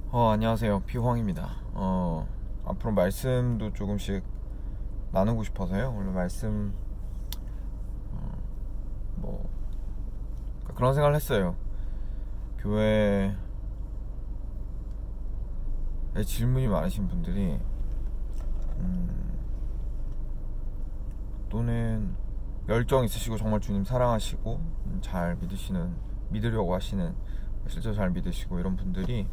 안녕하세요. 피황입니다. 앞으로 말씀도 조금씩 나누고 싶어서요. 원래 말씀, 뭐, 그런 생각을 했어요. 교회에 질문이 많으신 분들이, 또는 열정 있으시고 정말 주님 사랑하시고, 잘 믿으려고 하시는, 실제로 잘 믿으시고 이런 분들이,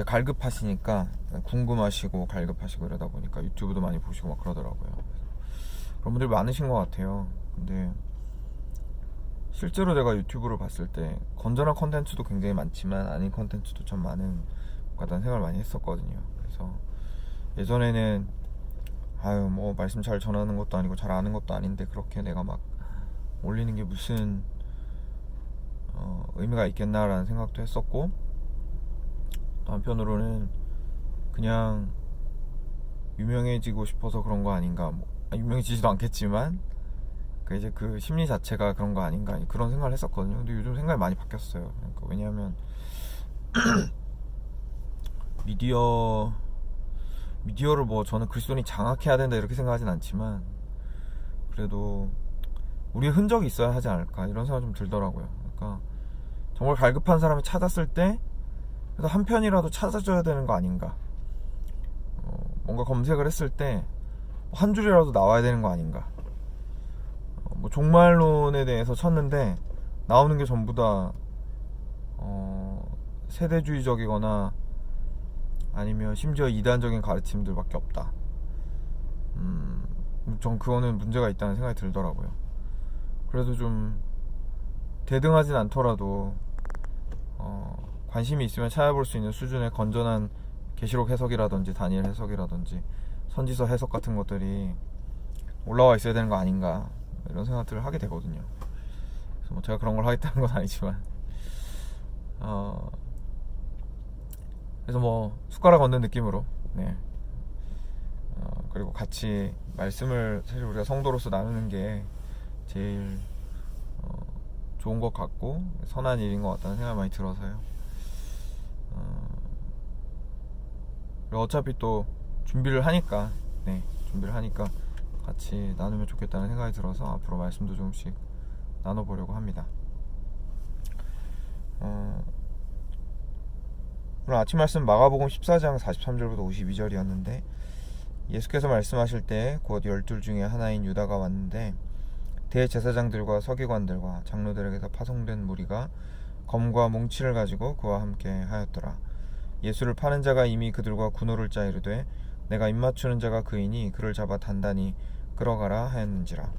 갈급하시니까 궁금하시고 갈급하시고 이러다 보니까 유튜브도 많이 보시고 막 그러더라고요. 그런 분들 많으신 것 같아요. 근데 실제로 제가 유튜브를 봤을 때 건전한 컨텐츠도 굉장히 많지만 아닌 컨텐츠도 참 많은 것 같다는 생각을 많이 했었거든요. 그래서 예전에는 뭐 말씀 잘 전하는 것도 아니고 잘 아는 것도 아닌데 그렇게 내가 막 올리는 게 무슨 의미가 있겠나라는 생각도 했었고, 또 한편으로는 그냥 유명해지고 싶어서 그런 거 아닌가, 유명해지지도 않겠지만 이제 그 심리 자체가 그런 거 아닌가, 그런 생각을 했었거든요. 근데 요즘 생각이 많이 바뀌었어요. 그러니까 왜냐하면 미디어를 저는 그리스도인이 장악해야 된다 이렇게 생각하진 않지만, 그래도 우리의 흔적이 있어야 하지 않을까 이런 생각이 좀 들더라고요. 그러니까 정말 갈급한 사람이 찾았을 때 그래서 한 편이라도 찾아줘야 되는 거 아닌가, 뭔가 검색을 했을 때 한 줄이라도 나와야 되는 거 아닌가, 종말론에 대해서 쳤는데 나오는 게 전부 다 세대주의적이거나 아니면 심지어 이단적인 가르침들밖에 없다. 전 그거는 문제가 있다는 생각이 들더라고요. 그래도 좀 대등하진 않더라도 관심이 있으면 찾아볼 수 있는 수준의 건전한 계시록 해석이라든지 다니엘 해석이라든지 선지서 해석 같은 것들이 올라와 있어야 되는 거 아닌가, 이런 생각들을 하게 되거든요. 그래서 제가 그런 걸 하겠다는 건 아니지만, 그래서 숟가락 얹는 느낌으로, 네. 그리고 같이 말씀을 사실 우리가 성도로서 나누는 게 제일 좋은 것 같고 선한 일인 것 같다는 생각이 많이 들어서요. 그리고 어차피 또 준비를 하니까 같이 나누면 좋겠다는 생각이 들어서 앞으로 말씀도 조금씩 나눠보려고 합니다. 오늘 아침 말씀 마가복음 14장 43절부터 52절이었는데, 예수께서 말씀하실 때 곧 12 중에 하나인 유다가 왔는데 대제사장들과 서기관들과 장로들에게서 파송된 무리가 검과 몽치를 가지고 그와 함께 하였더라. 예수를 파는 자가 이미 그들과 군호를 짜 이르되 내가 입맞추는 자가 그이니 그를 잡아 단단히 끌어가라 하였는지라.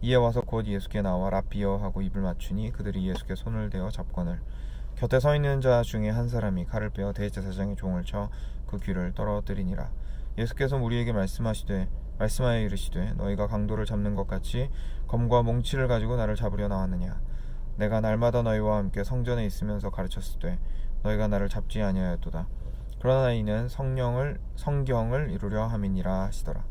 이에 와서 곧 예수께 나와 랍비여 하고 입을 맞추니 그들이 예수께 손을 대어 잡거늘 곁에 서 있는 자 중에 한 사람이 칼을 빼어 대제사장의 종을 쳐 그 귀를 떨어뜨리니라. 예수께서 우리에게 말씀하여 이르시되 너희가 강도를 잡는 것 같이 검과 몽치를 가지고 나를 잡으려 나왔느냐. 내가 날마다 너희와 함께 성전에 있으면서 가르쳤을 때 너희가 나를 잡지 아니하였도다. 그러나 이는 성경을 이루려 함이니라 하시더라.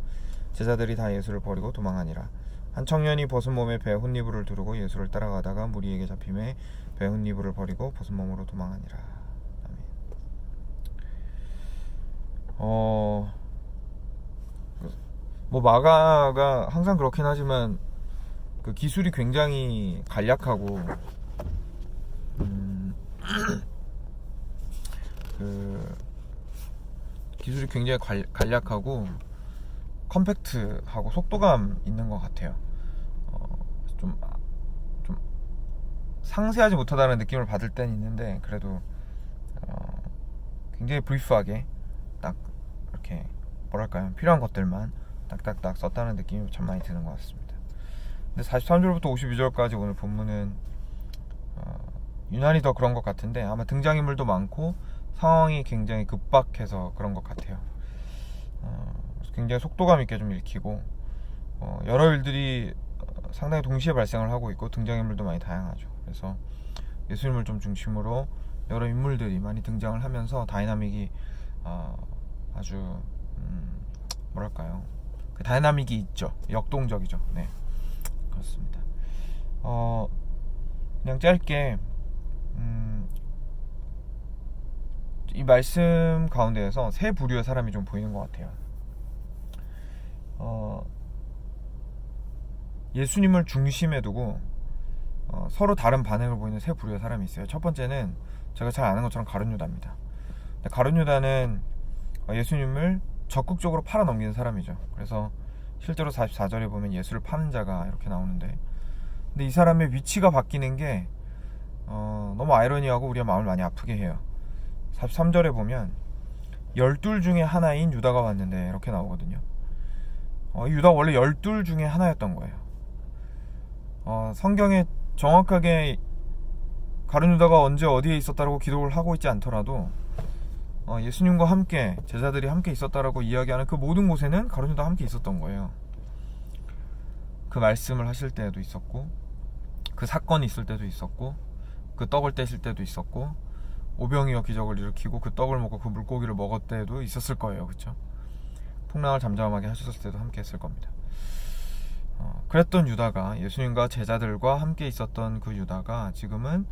제자들이 다 예수를 버리고 도망하니라. 한 청년이 벗은 몸에 배 혼니부를 두르고 예수를 따라가다가 무리에게 잡힘에 배 혼니부를 버리고 벗은 몸으로 도망하니라. 아멘. 마가가 항상 그렇긴 하지만 그 기술이 굉장히 간략하고 그 기술이 굉장히 간략하고 컴팩트하고 속도감 있는 것 같아요. 좀 상세하지 못하다는 느낌을 받을 때는 있는데 그래도 굉장히 브리프하게 딱 이렇게 필요한 것들만 딱딱딱 썼다는 느낌이 참 많이 드는 것 같습니다. 근데 43절부터 52절까지 오늘 본문은 유난히 더 그런 것 같은데, 아마 등장인물도 많고 상황이 굉장히 급박해서 그런 것 같아요. 굉장히 속도감 있게 좀 읽히고 여러 일들이 상당히 동시에 발생을 하고 있고 등장인물도 많이 다양하죠. 그래서 예수님을 좀 중심으로 여러 인물들이 많이 등장을 하면서 다이나믹이 아주 그 다이나믹이 있죠. 역동적이죠. 네, 그렇습니다. 그냥 짧게 이 말씀 가운데에서 세 부류의 사람이 좀 보이는 것 같아요. 예수님을 중심에 두고 서로 다른 반응을 보이는 세 부류의 사람이 있어요. 첫 번째는 제가 잘 아는 것처럼 가룟 유다입니다. 가룟 유다는 예수님을 적극적으로 팔아넘기는 사람이죠. 그래서 실제로 44절에 보면 예수를 파는 자가 이렇게 나오는데, 근데 이 사람의 위치가 바뀌는 게 너무 아이러니하고 우리가 마음을 많이 아프게 해요. 43절에 보면 12 중에 하나인 유다가 왔는데 이렇게 나오거든요. 유다가 원래 12 중에 하나였던 거예요. 성경에 정확하게 가룟 유다가 언제 어디에 있었다라고 기록을 하고 있지 않더라도 예수님과 함께 제자들이 함께 있었다라고 이야기하는 그 모든 곳에는 가룟 유다가 함께 있었던 거예요. 그 말씀을 하실 때에도 있었고, 그 사건이 있을 때도 있었고, 그 떡을 떼실 때도 있었고, 오병이어 기적을 일으키고 그 떡을 먹고 그 물고기를 먹을 때도 있었을 거예요. 그렇죠? 풍랑을 잠잠하게 하셨을 때도 함께 했을 겁니다. 그랬던 유다가, 예수님과 제자들과 함께 있었던 그 유다가 지금은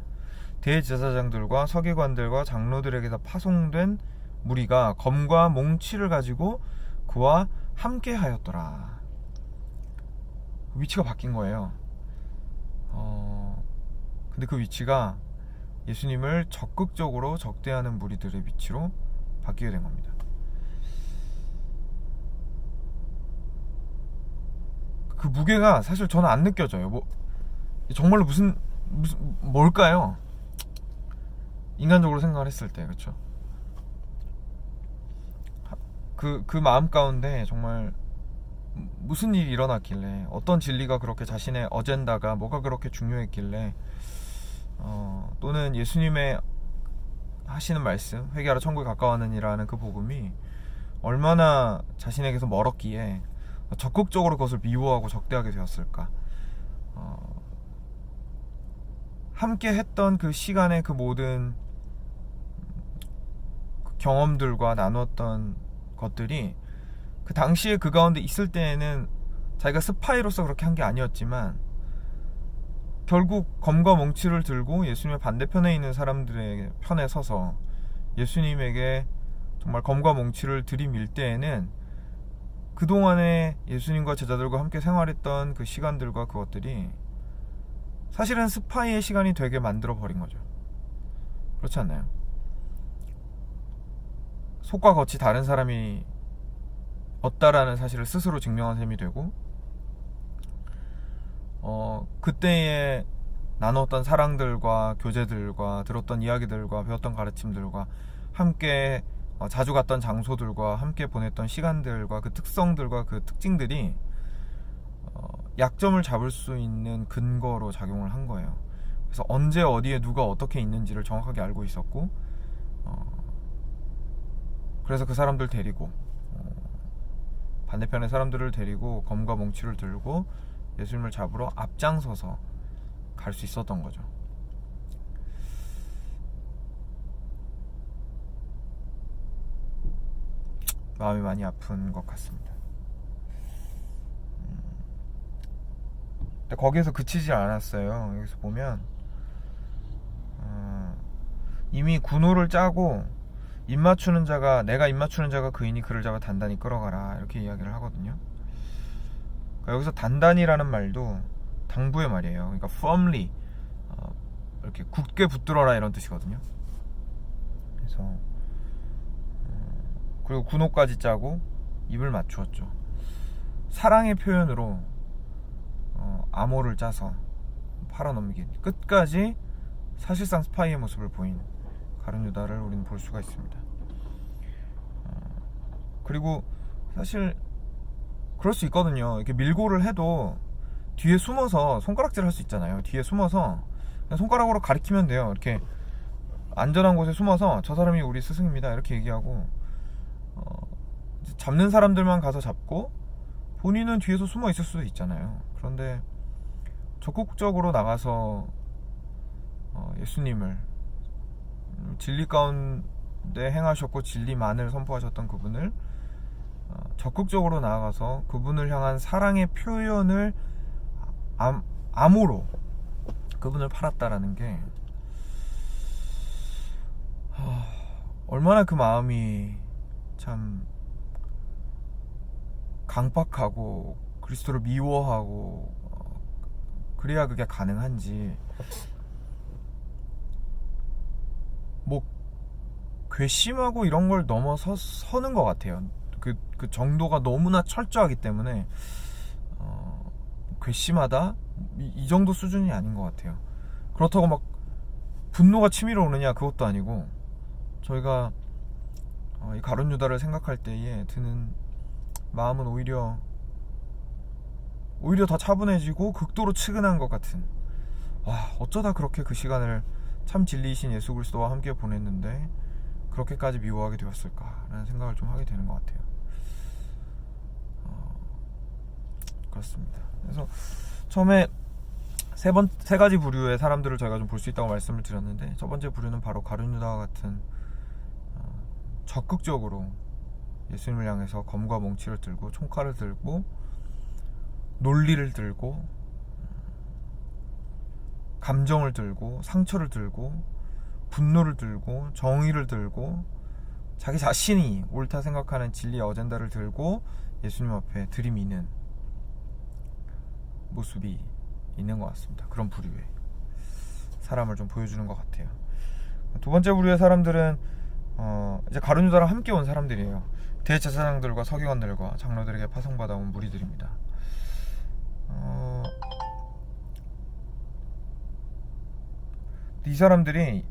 대제사장들과 서기관들과 장로들에게서 파송된 무리가 검과 몽치를 가지고 그와 함께 하였더라. 위치가 바뀐 거예요. 근데 그 위치가 예수님을 적극적으로 적대하는 무리들의 위치로 바뀌게 된 겁니다. 그 무게가 사실 저는 안 느껴져요. 정말로 무슨 뭘까요? 인간적으로 생각을 했을 때, 그렇죠? 그 마음 가운데 정말 무슨 일이 일어났길래, 어떤 진리가 그렇게, 자신의 어젠다가 뭐가 그렇게 중요했길래, 또는 예수님의 하시는 말씀, 회개하라 천국에 가까워하느니라는 그 복음이 얼마나 자신에게서 멀었기에 적극적으로 그것을 미워하고 적대하게 되었을까. 함께 했던 그 시간의 그 모든 경험들과 나눴던 것들이 그 당시에 그 가운데 있을 때에는 자기가 스파이로서 그렇게 한 게 아니었지만, 결국 검과 몽치를 들고 예수님의 반대편에 있는 사람들의 편에 서서 예수님에게 정말 검과 몽치를 들이밀 때에는 그동안에 예수님과 제자들과 함께 생활했던 그 시간들과 그것들이 사실은 스파이의 시간이 되게 만들어 버린 거죠. 그렇지 않나요? 속과 겉이 다른 사람이 없다라는 사실을 스스로 증명한 셈이 되고, 그때에 나눴던 사랑들과 교제들과 들었던 이야기들과 배웠던 가르침들과 함께 자주 갔던 장소들과 함께 보냈던 시간들과 그 특성들과 그 특징들이 약점을 잡을 수 있는 근거로 작용을 한 거예요. 그래서 언제 어디에 누가 어떻게 있는지를 정확하게 알고 있었고, 그래서 그 사람들 데리고 반대편의 사람들을 데리고 검과 몽치를 들고 예수님을 잡으러 앞장서서 갈 수 있었던 거죠. 마음이 많이 아픈 것 같습니다. 근데 거기에서 그치지 않았어요. 여기서 보면 이미 군호를 짜고 내가 입맞추는 자가 그이니 그를 잡아 단단히 끌어가라, 이렇게 이야기를 하거든요. 그러니까 여기서 단단히라는 말도 당부의 말이에요. 그러니까 firmly, 이렇게 굳게 붙들어라, 이런 뜻이거든요. 그래서 그리고 군호까지 짜고 입을 맞추었죠. 사랑의 표현으로 암호를 짜서 팔아넘긴, 끝까지 사실상 스파이의 모습을 보인 가룟 유다를 우리는 볼 수가 있습니다. 그리고 사실 그럴 수 있거든요. 이렇게 밀고를 해도 뒤에 숨어서 손가락질 할 수 있잖아요. 뒤에 숨어서 그냥 손가락으로 가리키면 돼요. 이렇게 안전한 곳에 숨어서 저 사람이 우리 스승입니다, 이렇게 얘기하고 잡는 사람들만 가서 잡고 본인은 뒤에서 숨어 있을 수도 있잖아요. 그런데 적극적으로 나가서 예수님을 진리 가운데 행하셨고 진리만을 선포하셨던 그분을 적극적으로 나아가서 그분을 향한 사랑의 표현을 암호로 그분을 팔았다라는 게 얼마나 그 마음이 참 강박하고 그리스도를 미워하고 그래야 그게 가능한지, 뭐 괘씸하고 이런 걸 넘어서는 것 같아요. 그 정도가 너무나 철저하기 때문에 괘씸하다? 이 정도 수준이 아닌 것 같아요. 그렇다고 막 분노가 치밀어 오느냐, 그것도 아니고, 저희가 이 가룟 유다를 생각할 때에 드는 마음은 오히려 더 차분해지고 극도로 측은한 것 같은, 어쩌다 그렇게 그 시간을 참 진리이신 예수 그리스도와 함께 보냈는데 그렇게까지 미워하게 되었을까라는 생각을 좀 하게 되는 것 같아요. 그렇습니다. 그래서 처음에 세 가지 부류의 사람들을 저희가 좀 볼 수 있다고 말씀을 드렸는데, 첫 번째 부류는 바로 가룟 유다와 같은 적극적으로 예수님을 향해서 검과 몽치를 들고 총칼을 들고 논리를 들고 감정을 들고 상처를 들고 분노를 들고 정의를 들고 자기 자신이 옳다 생각하는 진리의 어젠다를 들고 예수님 앞에 들이미는 모습이 있는 것 같습니다. 그런 부류의 사람을 좀 보여주는 것 같아요. 두 번째 부류의 사람들은 이제 가룟 유다랑 함께 온 사람들이에요. 대제사장들과 서기관들과 장로들에게 파송받아 온 무리들입니다. 이 사람들이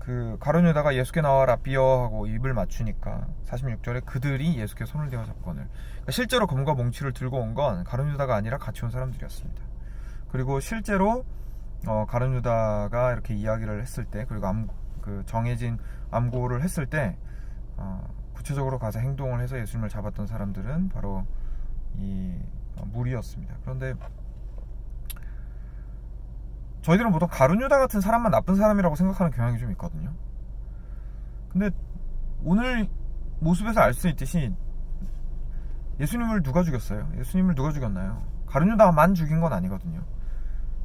그 가룟 유다가 예수께 나와라 비어하고 입을 맞추니까 46절에 그들이 예수께 손을 대어 잡거늘, 그러니까 실제로 검과 몽치를 들고 온 건 가룟 유다가 아니라 같이 온 사람들이었습니다. 그리고 실제로 가룟 유다가 이렇게 이야기를 했을 때, 그리고 그 정해진 암고를 했을 때 구체적으로 가서 행동을 해서 예수님을 잡았던 사람들은 바로 이 무리였습니다. 그런데 저희들은 보통 가룟 유다 같은 사람만 나쁜 사람이라고 생각하는 경향이 좀 있거든요. 근데 오늘 모습에서 알 수 있듯이 예수님을 누가 죽였어요? 예수님을 누가 죽였나요? 가룟 유다만 죽인 건 아니거든요.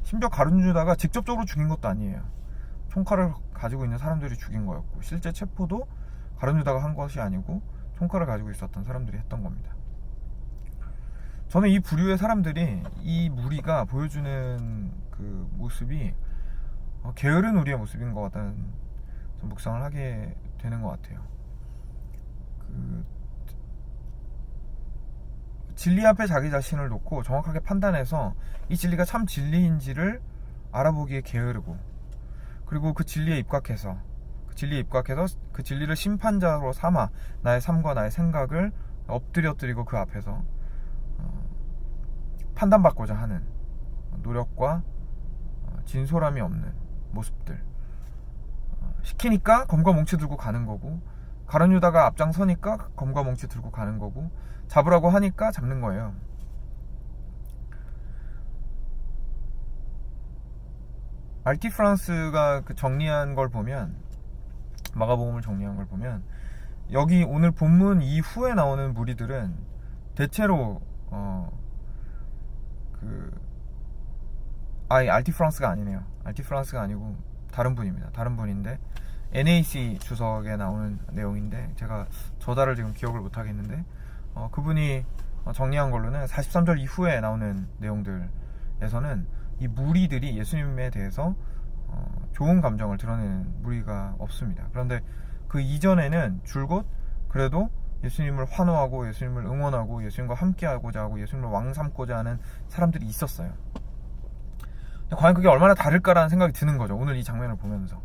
심지어 가룟 유다가 직접적으로 죽인 것도 아니에요. 총칼을 가지고 있는 사람들이 죽인 거였고, 실제 체포도 가룟 유다가 한 것이 아니고 총칼을 가지고 있었던 사람들이 했던 겁니다. 저는 이 부류의 사람들이, 이 무리가 보여주는 그 모습이 게으른 우리의 모습인 것 같다는 묵상을 하게 되는 것 같아요. 진리 앞에 자기 자신을 놓고 정확하게 판단해서 이 진리가 참 진리인지를 알아보기에 게으르고, 그리고 그 진리에 입각해서 그 진리를 심판자로 삼아 나의 삶과 나의 생각을 엎드려뜨리고 그 앞에서 판단받고자 하는 노력과 진솔함이 없는 모습들, 시키니까 검과 몽치 들고 가는 거고, 가룟 유다가 앞장서니까 검과 몽치 들고 가는 거고, 잡으라고 하니까 잡는 거예요. 알티 프랑스가 그 정리한 걸 보면, 마가복음을 정리한 걸 보면, 여기 오늘 본문 이후에 나오는 무리들은 대체로 알티 프랑스가 아니네요. 알티 프랑스가 아니고 다른 분입니다. 다른 분인데 NAC 주석에 나오는 내용인데, 제가 저자를 지금 기억을 못 하겠는데 그분이 정리한 걸로는 43절 이후에 나오는 내용들에서는 이 무리들이 예수님에 대해서 좋은 감정을 드러내는 무리가 없습니다. 그런데 그 이전에는 줄곧 그래도 예수님을 환호하고 예수님을 응원하고 예수님과 함께하고자 하고 예수님을 왕 삼고자 하는 사람들이 있었어요. 과연 그게 얼마나 다를까라는 생각이 드는 거죠, 오늘 이 장면을 보면서.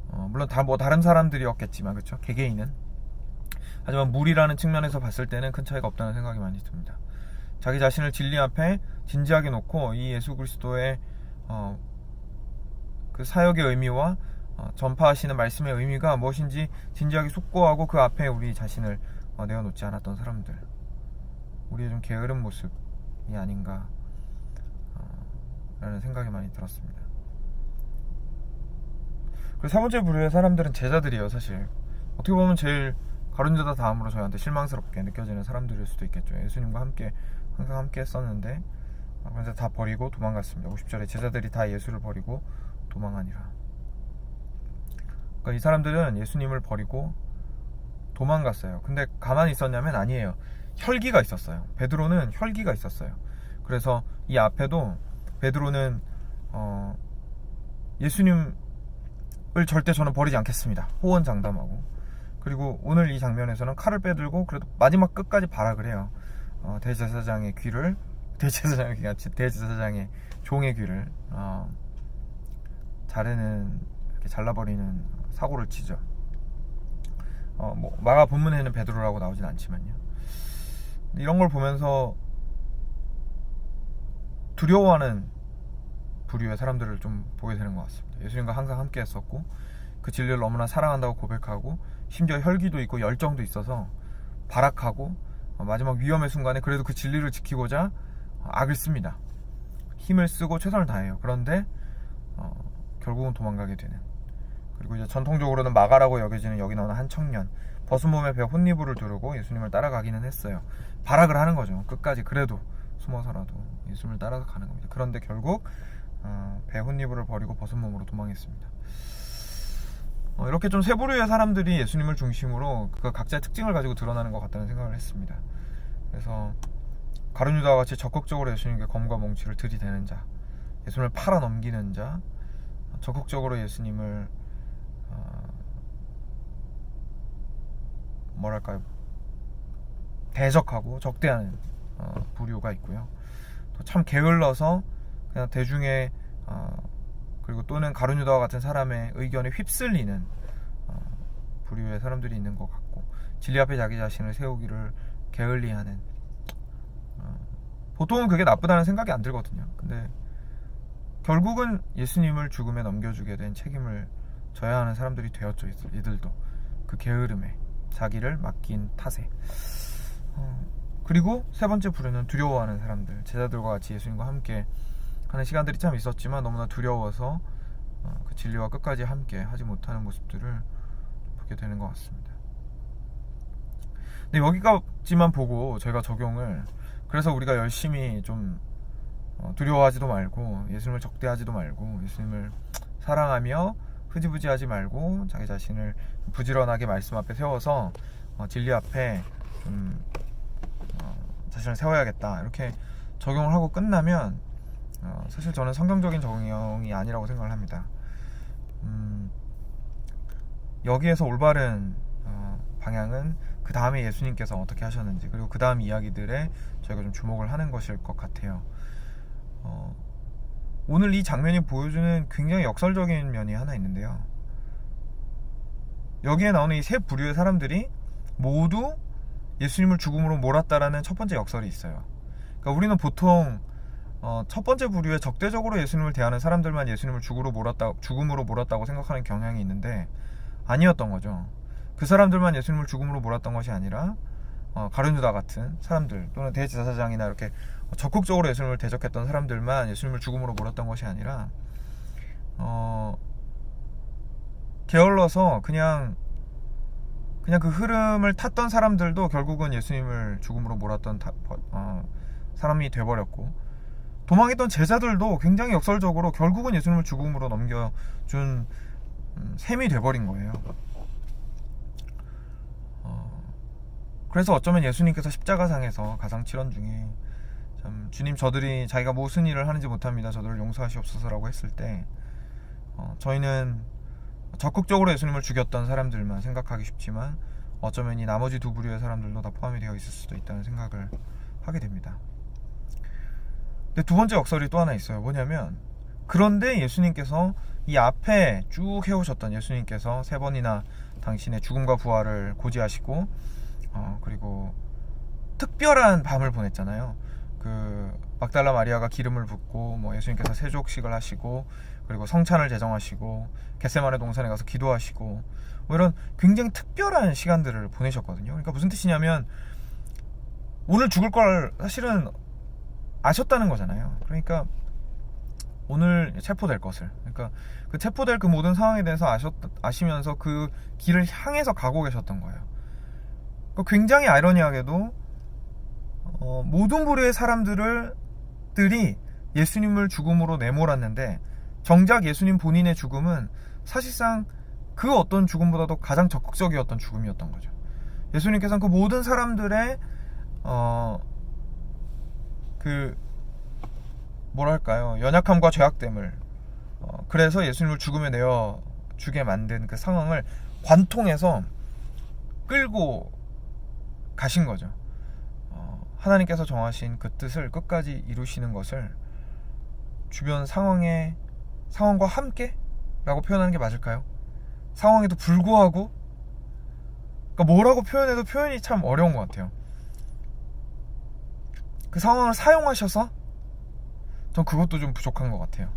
물론 다른 사람들이었겠지만, 그렇죠, 개개인은. 하지만 무리라는 측면에서 봤을 때는 큰 차이가 없다는 생각이 많이 듭니다. 자기 자신을 진리 앞에 진지하게 놓고 이 예수 그리스도의 그 사역의 의미와 전파하시는 말씀의 의미가 무엇인지 진지하게 숙고하고 그 앞에 우리 자신을 내어놓지 않았던 사람들, 우리의 좀 게으른 모습이 아닌가 라는 생각이 많이 들었습니다. 그리고 세 번째 부류의 사람들은 제자들이에요. 사실 어떻게 보면 제일 가룟 유다 다음으로 저희한테 실망스럽게 느껴지는 사람들일 수도 있겠죠. 예수님과 함께 항상 함께 했었는데 그래서 다 버리고 도망갔습니다. 50절에 제자들이 다 예수를 버리고 도망하니라. 그러니까 이 사람들은 예수님을 버리고 도망갔어요. 근데 가만히 있었냐면 아니에요. 혈기가 있었어요. 베드로는 혈기가 있었어요. 그래서 이 앞에도 베드로는 예수님을 절대 저는 버리지 않겠습니다. 호언장담하고. 그리고 오늘 이 장면에서는 칼을 빼들고 그래도 마지막 끝까지 발악을 해요. 대제사장의 귀를 대제사장의 종의 귀를 자르는, 이렇게 잘라버리는 사고를 치죠. 뭐 마가 본문에는 베드로라고 나오진 않지만요. 이런 걸 보면서 두려워하는 부류의 사람들을 좀 보게 되는 것 같습니다. 예수님과 항상 함께 했었고 그 진리를 너무나 사랑한다고 고백하고 심지어 혈기도 있고 열정도 있어서 발악하고 마지막 위험의 순간에 그래도 그 진리를 지키고자 악을 씁니다. 힘을 쓰고 최선을 다해요. 그런데 결국은 도망가게 되는. 그리고 이제 전통적으로는 마가라고 여겨지는 여기 나오는 한 청년, 벗은 몸에 배 혼니부를 두르고 예수님을 따라가기는 했어요. 발악을 하는 거죠. 끝까지 그래도 숨어서라도 예수님을 따라서 가는 겁니다. 그런데 결국 배 혼니부를 버리고 벗은 몸으로 도망했습니다. 이렇게 좀 세 부류의 사람들이 예수님을 중심으로 그 각자의 특징을 가지고 드러나는 것 같다는 생각을 했습니다. 그래서 가룟 유다와 같이 적극적으로 예수님께 검과 몽치를 들이대는 자, 예수님을 팔아 넘기는 자, 적극적으로 예수님을 뭐랄까요, 대적하고 적대하는 부류가 있고요. 또 참 게을러서 그냥 대중의 그리고 또는 가룟 유다와 같은 사람의 의견에 휩쓸리는 부류의 사람들이 있는 것 같고, 진리 앞에 자기 자신을 세우기를 게을리하는, 보통은 그게 나쁘다는 생각이 안 들거든요. 근데 결국은 예수님을 죽음에 넘겨주게 된 책임을 져야 하는 사람들이 되었죠. 이들도 그 게으름에 자기를 맡긴 탓에. 그리고 세 번째 부류는 두려워하는 사람들, 제자들과 같이 예수님과 함께 하는 시간들이 참 있었지만 너무나 두려워서 그 진리와 끝까지 함께 하지 못하는 모습들을 보게 되는 것 같습니다. 근데 여기까지만 보고 제가 적용을, 그래서 우리가 열심히 좀 두려워하지도 말고 예수님을 적대하지도 말고 예수님을 사랑하며 흐지부지하지 말고 자기 자신을 부지런하게 말씀 앞에 세워서 진리 앞에 자신을 세워야겠다, 이렇게 적용을 하고 끝나면 사실 저는 성경적인 적용이 아니라고 생각을 합니다. 여기에서 올바른 방향은 그 다음에 예수님께서 어떻게 하셨는지, 그리고 그 다음 이야기들에 저희가 좀 주목을 하는 것일 것 같아요. 오늘 이 장면이 보여주는 굉장히 역설적인 면이 하나 있는데요. 여기에 나오는 이 세 부류의 사람들이 모두 예수님을 죽음으로 몰았다라는 첫 번째 역설이 있어요. 그러니까 우리는 보통 첫 번째 부류에 적대적으로 예수님을 대하는 사람들만 예수님을 죽음으로 몰았다고 생각하는 경향이 있는데 아니었던 거죠. 그 사람들만 예수님을 죽음으로 몰았던 것이 아니라 가룟 유다 같은 사람들, 또는 대제사장이나 이렇게 적극적으로 예수님을 대적했던 사람들만 예수님을 죽음으로 몰았던 것이 아니라 게을러서 그냥 그 흐름을 탔던 사람들도 결국은 예수님을 죽음으로 몰았던 사람이 돼버렸고, 도망했던 제자들도 굉장히 역설적으로 결국은 예수님을 죽음으로 넘겨준 셈이 돼버린 거예요. 그래서 어쩌면 예수님께서 십자가상에서 가상칠언 중에 참, 주님, 저들이 자기가 무슨 일을 하는지 못합니다, 저들을 용서하시옵소서라고 했을 때 저희는 적극적으로 예수님을 죽였던 사람들만 생각하기 쉽지만 어쩌면 이 나머지 두 부류의 사람들도 다 포함이 되어 있을 수도 있다는 생각을 하게 됩니다. 근데 두 번째 역설이 또 하나 있어요. 뭐냐면, 그런데 예수님께서 이 앞에 쭉 해오셨던, 예수님께서 세 번이나 당신의 죽음과 부활을 고지하시고 그리고 특별한 밤을 보냈잖아요. 그 막달라 마리아가 기름을 붓고, 뭐 예수님께서 세족식을 하시고, 그리고 성찬을 제정하시고, 겟세마네 동산에 가서 기도하시고, 뭐 이런 굉장히 특별한 시간들을 보내셨거든요. 그러니까 무슨 뜻이냐면 오늘 죽을 걸 사실은 아셨다는 거잖아요. 그러니까 오늘 체포될 것을, 그러니까 그 체포될 그 모든 상황에 대해서 아시면서 그 길을 향해서 가고 계셨던 거예요. 그러니까 굉장히 아이러니하게도 모든 부류의 사람들이 예수님을 죽음으로 내몰았는데 정작 예수님 본인의 죽음은 사실상 그 어떤 죽음보다도 가장 적극적이었던 죽음이었던 거죠. 예수님께서는 그 모든 사람들의 그 뭐랄까요, 연약함과 죄악됨을 그래서 예수님을 죽음에 내어 주게 만든 그 상황을 관통해서 끌고 가신 거죠. 하나님께서 정하신 그 뜻을 끝까지 이루시는 것을 주변 상황과 함께 라고 표현하는 게 맞을까요? 상황에도 불구하고, 그러니까 뭐라고 표현해도 표현이 참 어려운 것 같아요. 그 상황을 사용하셔서, 전 그것도 좀 부족한 것 같아요.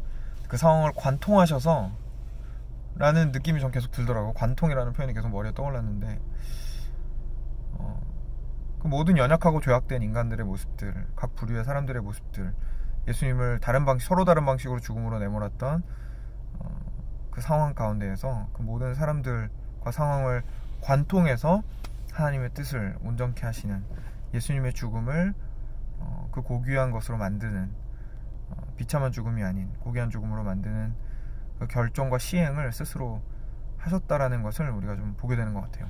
그 상황을 관통하셔서 라는 느낌이 전 계속 들더라고요. 관통이라는 표현이 계속 머리에 떠올랐는데, 그 모든 연약하고 죄악된 인간들의 모습들, 각 부류의 사람들의 모습들, 예수님을 서로 다른 방식으로 죽음으로 내몰았던 그 상황 가운데에서 그 모든 사람들과 상황을 관통해서 하나님의 뜻을 온전케 하시는 예수님의 죽음을 그 고귀한 것으로 만드는, 비참한 죽음이 아닌 고귀한 죽음으로 만드는 그 결정과 시행을 스스로 하셨다라는 것을 우리가 좀 보게 되는 것 같아요.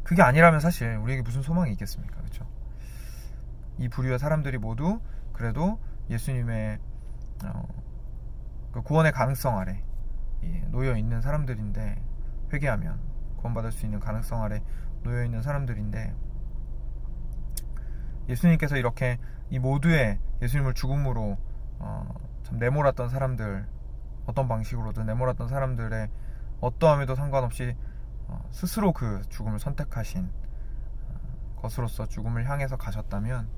그게 아니라면 사실 우리에게 무슨 소망이 있겠습니까? 그렇죠? 이 부류의 사람들이 모두 그래도 예수님의 그 구원의 가능성 아래 놓여 있는 사람들인데, 회개하면 구원받을 수 있는 가능성 아래 놓여 있는 사람들인데, 예수님께서 이렇게 이 모두의 예수님을 죽음으로 참 내몰았던 사람들, 어떤 방식으로든 내몰았던 사람들의 어떠함에도 상관없이 스스로 그 죽음을 선택하신 것으로서 죽음을 향해서 가셨다면,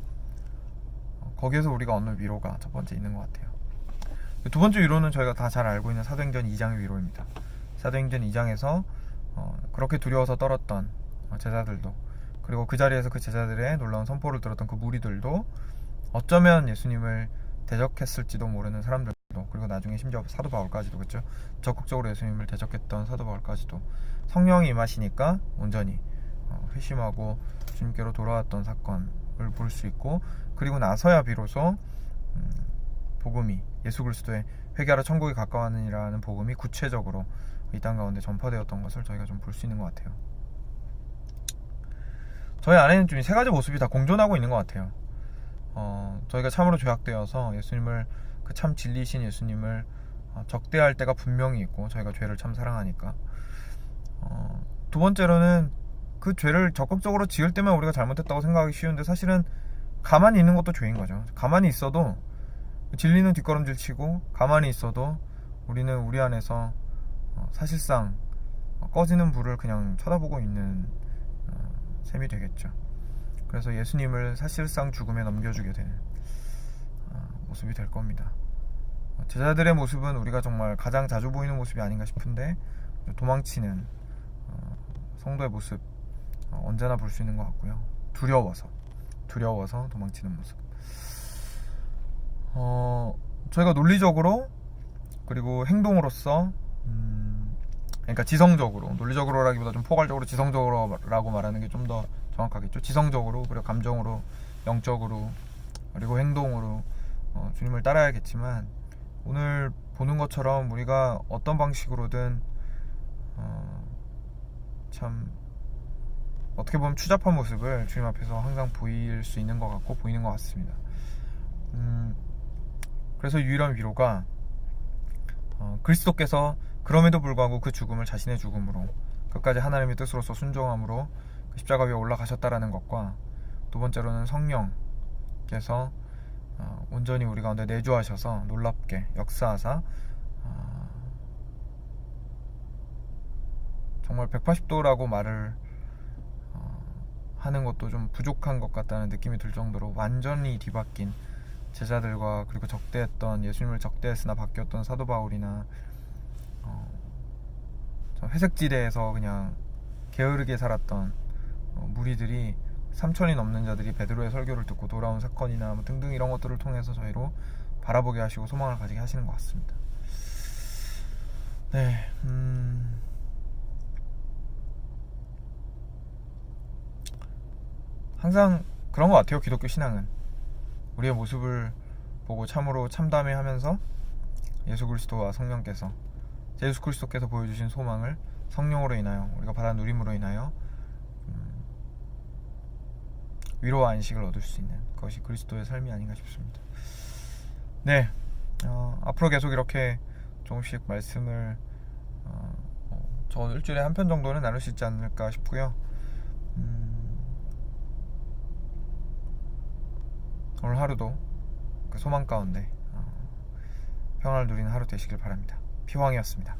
거기에서 우리가 얻는 위로가 첫 번째 있는 것 같아요. 두 번째 위로는 저희가 다 잘 알고 있는 사도행전 2장의 위로입니다. 사도행전 2장에서 그렇게 두려워서 떨었던 제자들도, 그리고 그 자리에서 그 제자들의 놀라운 선포를 들었던 그 무리들도, 어쩌면 예수님을 대적했을지도 모르는 사람들도, 그리고 나중에 심지어 사도 바울까지도, 그렇죠? 적극적으로 예수님을 대적했던 사도 바울까지도 성령이 임하시니까 온전히 회심하고 주님께로 돌아왔던 사건을 볼 수 있고, 그리고 나서야 비로소 복음이, 예수 그리스도의 회개하라 천국이 가까웠느니라는 복음이 구체적으로 이 땅 가운데 전파되었던 것을 저희가 좀 볼 수 있는 것 같아요. 저희 안에는 좀 세 가지 모습이 다 공존하고 있는 것 같아요. 저희가 참으로 죄악되어서 예수님을, 그 참 진리신 예수님을 적대할 때가 분명히 있고, 저희가 죄를 참 사랑하니까. 두 번째로는 그 죄를 적극적으로 지을 때만 우리가 잘못했다고 생각하기 쉬운데, 사실은 가만히 있는 것도 죄인 거죠. 가만히 있어도 진리는 뒷걸음질 치고, 가만히 있어도 우리는 우리 안에서 사실상 꺼지는 불을 그냥 쳐다보고 있는 셈이 되겠죠. 그래서 예수님을 사실상 죽음에 넘겨주게 되는 모습이 될 겁니다. 제자들의 모습은 우리가 정말 가장 자주 보이는 모습이 아닌가 싶은데, 도망치는 성도의 모습 언제나 볼 수 있는 것 같고요. 두려워서 도망치는 모습. 저희가 논리적으로, 그리고 행동으로서, 그러니까 지성적으로, 논리적으로라기보다 좀 포괄적으로 지성적으로라고 말하는 게 좀 더 정확하겠죠. 지성적으로, 그리고 감정으로, 영적으로, 그리고 행동으로 주님을 따라야겠지만, 오늘 보는 것처럼 우리가 어떤 방식으로든 참 어떻게 보면 추잡한 모습을 주님 앞에서 항상 보일 수 있는 것 같고 보이는 것 같습니다. 그래서 유일한 위로가 그리스도께서 그럼에도 불구하고 그 죽음을 자신의 죽음으로, 끝까지 하나님의 뜻으로서 순종함으로 그 십자가 위에 올라가셨다라는 것과, 두 번째로는 성령께서 온전히 우리 가운데 내주하셔서 놀랍게 역사하사 정말 180도라고 말을 하는 것도 좀 부족한 것 같다는 느낌이 들 정도로 완전히 뒤바뀐 제자들과, 그리고 적대했던, 예수님을 적대했으나 바뀌었던 사도 바울이나, 회색지대에서 그냥 게으르게 살았던 무리들이, 3,000이 넘는 자들이 베드로의 설교를 듣고 돌아온 사건이나 뭐 등등 이런 것들을 통해서 저희로 바라보게 하시고 소망을 가지게 하시는 것 같습니다. 네, 항상 그런 것 같아요. 기독교 신앙은 우리의 모습을 보고 참으로 참담해하면서 예수 그리스도와 성령께서 예수 그리스도께서 보여주신 소망을 성령으로 인하여 우리가 받아 누림으로 인하여 위로와 안식을 얻을 수 있는 그것이 그리스도의 삶이 아닌가 싶습니다. 네, 앞으로 계속 이렇게 조금씩 말씀을 저 일주일에 한 편 정도는 나눌 수 있지 않을까 싶고요. 오늘 하루도 그 소망 가운데 평안을 누리는 하루 되시길 바랍니다. 피황이었습니다.